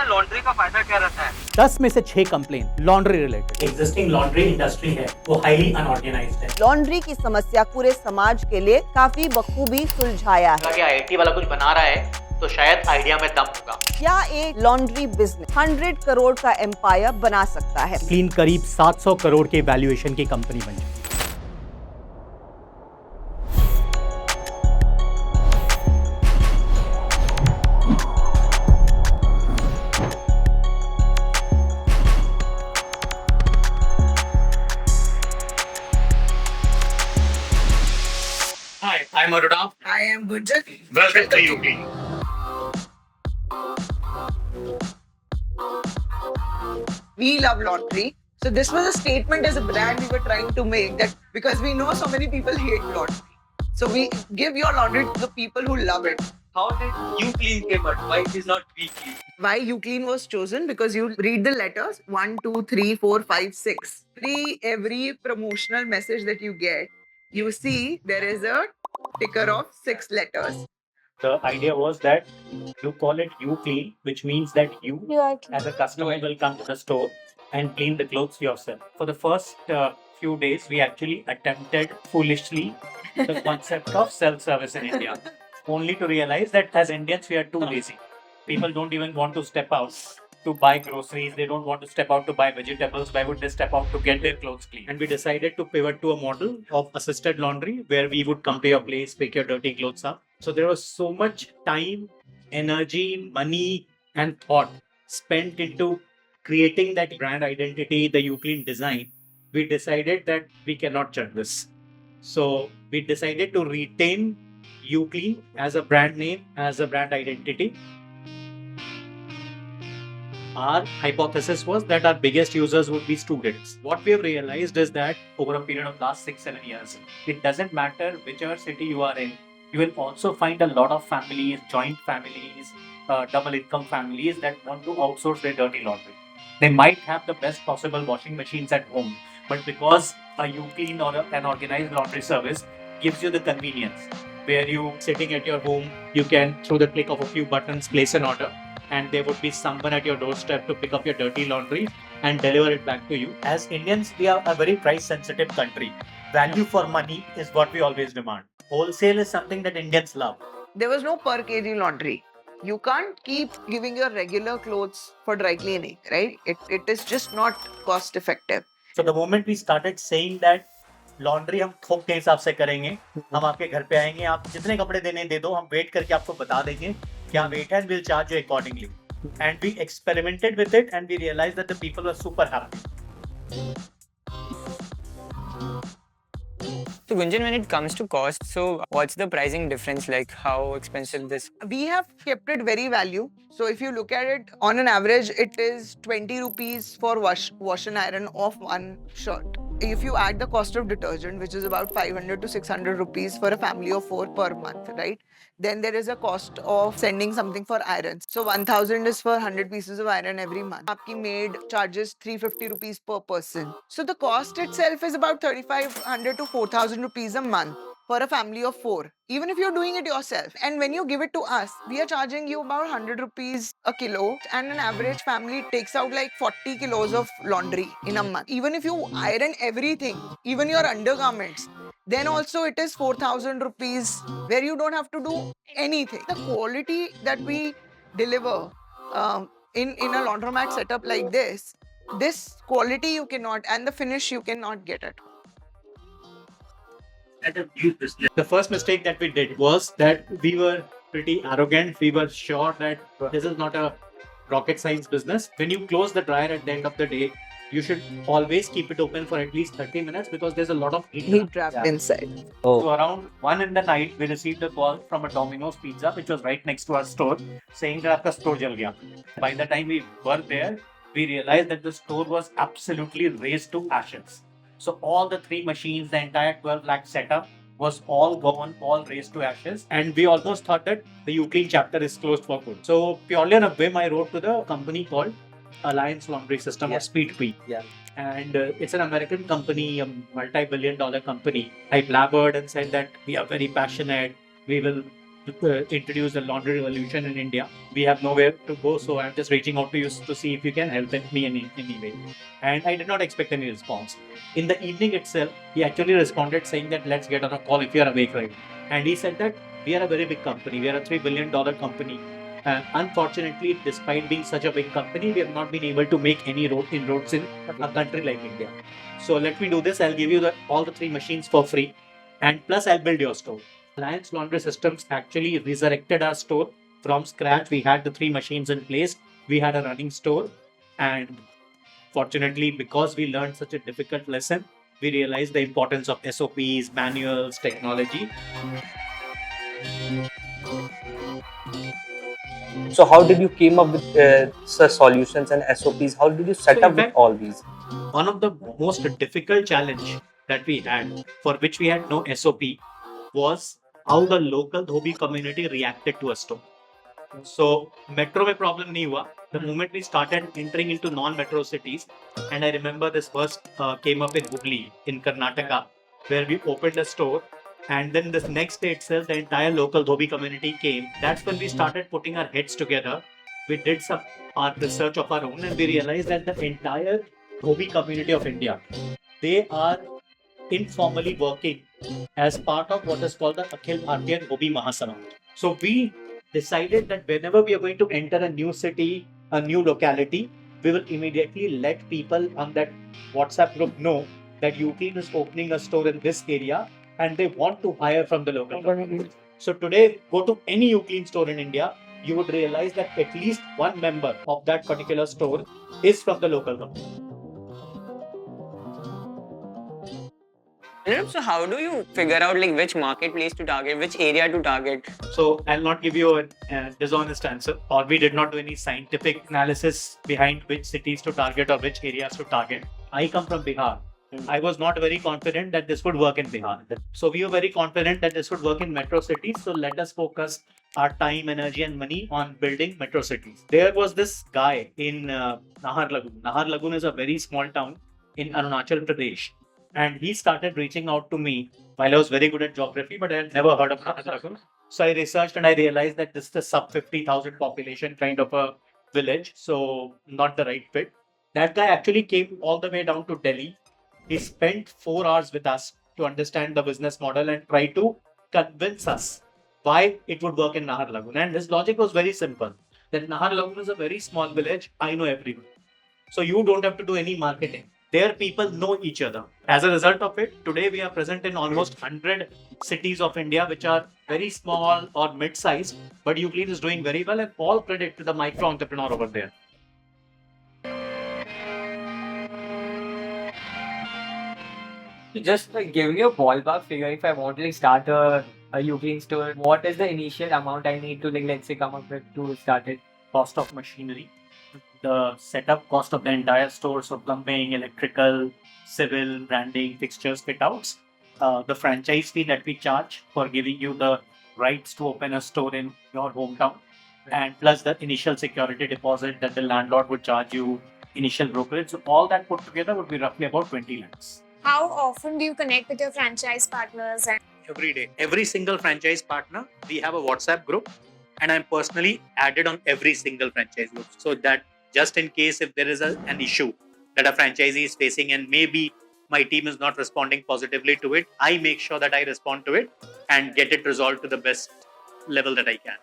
है लॉन्ड्री का फायदा क्या रहता है? 10 में से 6 complain laundry related. Existing laundry industry है वो हाईली अनऑर्गेनाइज्ड है। लॉन्ड्री की समस्या पूरे समाज के लिए काफी बखूबी सुलझाया है। अगर IIT वाला कुछ बना रहा है तो शायद आइडिया में दम होगा। क्या एक लॉन्ड्री बिजनेस 100 करोड़ का एम्पायर बना सकता है? क्लीन करीब 700 करोड़ के वैल्यूएशन की कंपनी बन चुकी। Hi, I'm Arunabh. I am Gunjan. Welcome to UClean. We love laundry. So this was a statement as a brand we were trying to make, that because we know so many people hate laundry. So we give your laundry to the people who love it. How did UClean came out? Why it is not WeClean? Why UClean was chosen? Because you read the letters 1, 2, 3, 4, 5, 6. Every promotional message that you get, you see there is a ticker of 6 letters. The idea was that you call it UClean, which means that you as a customer will come to the store and clean the clothes yourself. For the first few days, we actually attempted foolishly the concept of self-service in India, only to realize that as Indians, we are too lazy. People don't even want to step out to buy groceries. They don't want to step out to buy vegetables. Why would they step out to get their clothes clean? And we decided to pivot to a model of assisted laundry where we would come to your place, pick your dirty clothes up. So there was so much time, energy, money, and thought spent into creating that brand identity, the UClean design. We decided that we cannot chuck this. So we decided to retain UClean as a brand name, as a brand identity. Our hypothesis was that our biggest users would be students. What we have realized is that over a period of last 6-7 years, it doesn't matter whichever city you are in, you will also find a lot of families, joint families, double income families that want to outsource their dirty laundry. They might have the best possible washing machines at home, but because a UClean or an organized laundry service gives you the convenience where you sitting at your home, you can through the click of a few buttons place an order, and there would be someone at your doorstep to pick up your dirty laundry and deliver it back to you. As Indians, we are a very price-sensitive country. Value for money is what we always demand. Wholesale is something that Indians love. There was no per kg laundry. You can't keep giving your regular clothes for dry cleaning, right? It is just not cost effective. So the moment we started saying that laundry हम थोक के हिसाब से करेंगे, हम आपके घर पे आएंगे, आप जितने कपड़े देने दे दो, हम वेट करके आपको बता देंगे क्या वेट है, and we'll charge you accordingly. And we experimented with it and we realized that the people were super happy. So Gunjan, when it comes to cost, so what's the pricing difference, like how expensive this? We have kept it very value. So if you look at it, on an average, it is 20 rupees for wash and iron of one shirt. If you add the cost of detergent, which is about 500 to 600 rupees for a family of 4 per month, right? Then there is a cost of sending something for irons. So 1000 is for 100 pieces of iron every month. Aapki maid charges 350 rupees per person. So the cost itself is about 3500 to 4000 rupees a month for a family of 4, even if you're doing it yourself. And when you give it to us, we are charging you about 100 rupees a kilo, and an average family takes out like 40 kilos of laundry in a month. Even if you iron everything, even your undergarments, then also it is 4000 rupees where you don't have to do anything. The quality that we deliver in a laundromat setup like this quality you cannot, and the finish you cannot get at home. The first mistake that we did was that we were pretty arrogant. We were sure that this is not a rocket science business. When you close the dryer at the end of the day, you should always keep it open for at least 30 minutes because there's a lot of Heat trapped inside. So around 1 in the night, we received a call from a Domino's Pizza, which was right next to our store, saying that our store jal gaya. By the time we were there, we realized that the store was absolutely razed to ashes. So all the 3 machines, the entire 12 lakh setup was all gone, all razed to ashes. And we almost thought that the UClean chapter is closed for good. So purely on a whim, I wrote to the company called Alliance Laundry System or SpeedP. And it's an American company, a multi-billion-dollar company. I blabbered and said that we are very passionate. We will introduce the laundry revolution in India. We have nowhere to go, so I'm just reaching out to you to see if you can help me in any way. And I did not expect any response. In the evening itself, he actually responded saying that let's get on a call if you are awake right. And he said that we are a very big company. We are a $3 billion company. And unfortunately, despite being such a big company, we have not been able to make any inroads in a country like India. So let me do this. I'll give you all the 3 machines for free. And plus, I'll build your store. Alliance Laundry Systems actually resurrected our store from scratch. We had the 3 machines in place. We had a running store. And fortunately, because we learned such a difficult lesson, we realized the importance of SOPs, manuals, technology. So how did you came up with such solutions and SOPs? How did you set up with all these? One of the most difficult challenge that we had, for which we had no SOP, was how the local Dhobi community reacted to a store. So metro mein problem nahi hua. The moment we started entering into non-metro cities, and I remember this first came up in Hubli in Karnataka, where we opened a store. And then the next day itself, the entire local Dhobi community came. That's when we started putting our heads together. We did some research of our own, and we realized that the entire Dhobi community of India, they are informally working as part of what is called the Akhil Bharatiya Dhobi Mahasabha. So we decided that whenever we are going to enter a new city, a new locality, we will immediately let people on that WhatsApp group know that UClean is opening a store in this area, and they want to hire from the local community. So today, go to any UClean store in India, you would realize that at least one member of that particular store is from the local community. So how do you figure out like which marketplace to target, which area to target? So I'll not give you a dishonest answer, or we did not do any scientific analysis behind which cities to target or which areas to target. I come from Bihar. I was not very confident that this would work in Bihar. So we were very confident that this would work in metro cities. So let us focus our time, energy and money on building metro cities. There was this guy in Naharlagun. Naharlagun is a very small town in Arunachal Pradesh. And he started reaching out to me while I was very good at geography, but I had never heard of Naharlagun. So I researched and I realized that this is a sub 50,000 population kind of a village. So not the right fit. That guy actually came all the way down to Delhi. He spent 4 hours with us to understand the business model and try to convince us why it would work in Naharlagun. And his logic was very simple. That Naharlagun is a very small village. I know everyone. So you don't have to do any marketing. Their people know each other. As a result of it, today we are present in almost 100 cities of India, which are very small or mid-sized. But UClean is doing very well, and all credit to the micro entrepreneur over there. Just like give me a ballpark figure if I want to like start a UClean store. What is the initial amount I need to like let's say come up with to start it? Cost of machinery, the setup cost of the entire store, so plumbing, electrical, civil, branding, fixtures, fit outs, the franchise fee that we charge for giving you the rights to open a store in your hometown, and plus the initial security deposit that the landlord would charge you, initial brokerage. So all that put together would be roughly about 20 lakhs. How often do you connect with your franchise partners? Every day. Every single franchise partner, we have a WhatsApp group, and I'm personally added on every single franchise group. So that just in case if there is an issue that a franchisee is facing and maybe my team is not responding positively to it, I make sure that I respond to it and get it resolved to the best level that I can.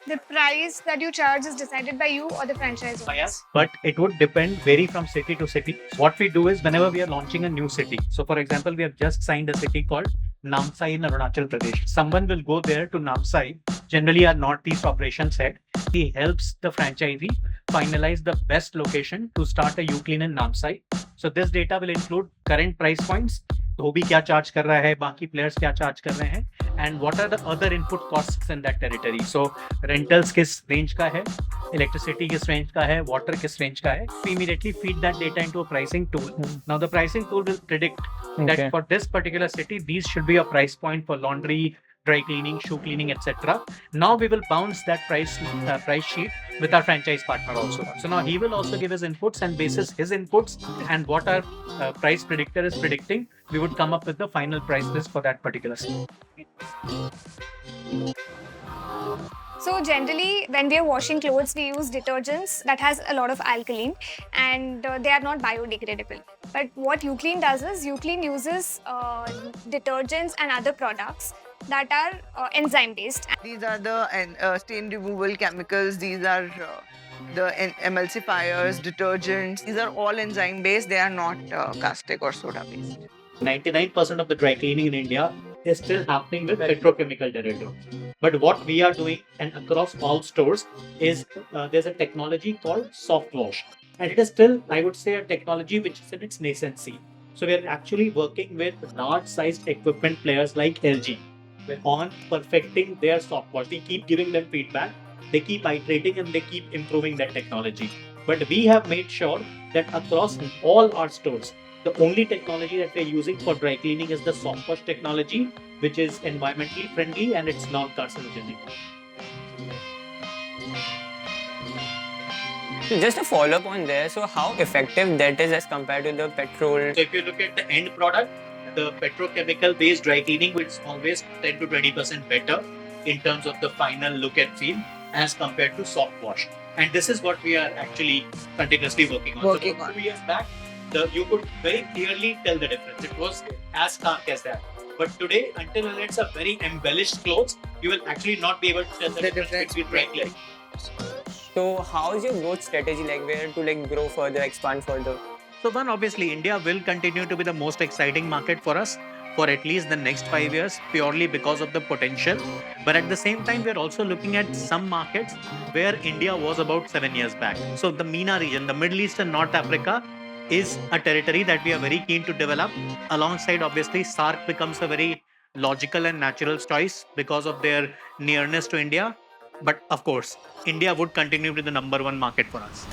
The price that you charge is decided by you or the franchise owners? But it would vary from city to city. What we do is whenever we are launching a new city, so for example, we have just signed a city called Namsai in Arunachal Pradesh. Someone will go there to Namsai, generally our Northeast operations head. He helps the franchisee finalize the best location to start a UClean in Namsai. So this data will include current price points, Dhobi क्या charge कर रहा है, बाकी players क्या charge कर रहे हैं, and what are the other input costs in that territory. So rentals किस range का है, electricity किस range का है, water किस range का है. We immediately feed that data into a pricing tool. Now the pricing tool will predict that for this particular city, these should be a price point for laundry, dry cleaning, shoe cleaning, etc. Now we will bounce that price sheet with our franchise partner also. So now he will also give his inputs, and basis his inputs and what our price predictor is predicting, we would come up with the final price list for that particular city. So generally, when we are washing clothes, we use detergents that has a lot of alkaline, and they are not biodegradable. But what UClean does is UClean uses detergents and other products that are enzyme based. These are the stain removal chemicals. These are the emulsifiers, detergents. These are all enzyme based. They are not caustic or soda based. 99% of the dry cleaning in India is still happening with petrochemical derivatives. But what we are doing, and across all stores, is there's a technology called soft wash. And it is still, I would say, a technology which is in its nascency. So we are actually working with large-sized equipment players like LG on perfecting their soft wash. We keep giving them feedback, they keep iterating, and they keep improving that technology. But we have made sure that across all our stores, the only technology that we're using for dry cleaning is the soft wash technology, which is environmentally friendly and it's non-carcinogenic. Just a follow up on there. So how effective that is as compared to the petrol? So if you look at the end product, the petrochemical based dry cleaning is always 10 to 20% better in terms of the final look and feel as compared to soft wash. And this is what we are actually continuously working on. So 2 years back, you could very clearly tell the difference. It was as stark as that. But today, until it's a very embellished clothes, you will actually not be able to tell the difference between dry cleaning. So how is your growth strategy, like where to like grow further, expand further? So one, obviously, India will continue to be the most exciting market for us for at least the next 5 years, purely because of the potential. But at the same time, we're also looking at some markets where India was about 7 years back. So the MENA region, the Middle East and North Africa, is a territory that we are very keen to develop. Alongside, obviously, SAARC becomes a very logical and natural choice because of their nearness to India. But of course, India would continue to be the #1 market for us.